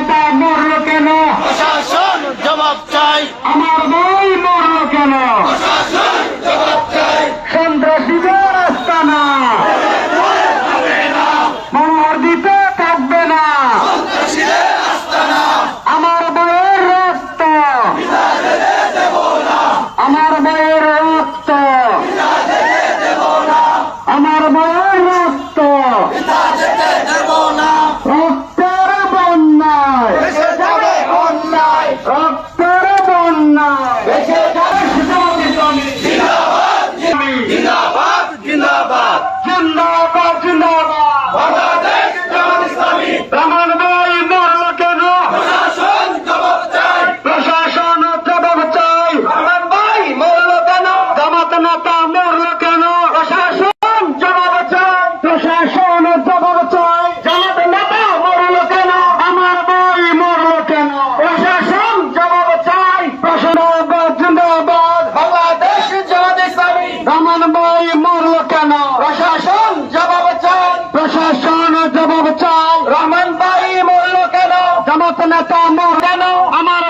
নেতা মরল কেন? প্রশাসন জবাব চাই, আমার ভাই মরল কেন? প্রশাসন জবাব চাই। সন্ত্রাসীদের আস্তানা মোহর দিতে থাকবে না। সন্ত্রাসীদের আস্তানা আমার ভাইয়ের রক্ত, আমার ভাইয়ের রক্ত, আমার ভাইয়ের রক্ত, দেব না। রক্তের বন্যায়, দেশে যাবে অন্যায়, রক্তের বন্যায় দেশে যাবে জিন্দাবাদ, জিন্দাবাদ, জিন্দাবাদ। জিন্দাবাদ জিন্দাবাদ। বাংলাদেশ জামাত ইসলামী, আমার ভাই মরল কেন? প্রশাসন জবাব চাই। প্রশাসন জবাব চাই। আমার ভাই মরল কেন? জামাত নেতা মরল কেন? প্রশাসন জবাব চাই। প্রশাসন জবাব চাই। জামাত নেতা মরল কেন? আমার ভাই মরল কেন? প্রশাসন জবাব চাই। জিন্দাবাদ জিন্দাবাদ। বাংলাদেশ জামাত ইসলামী, আমার ভাই মরল কেন? প্রশাসন জবাব চাই। প্রশাসন জবাব চাই। রহমান ভাই মরল কেন? জামাত নেতা মরল কেন? আমার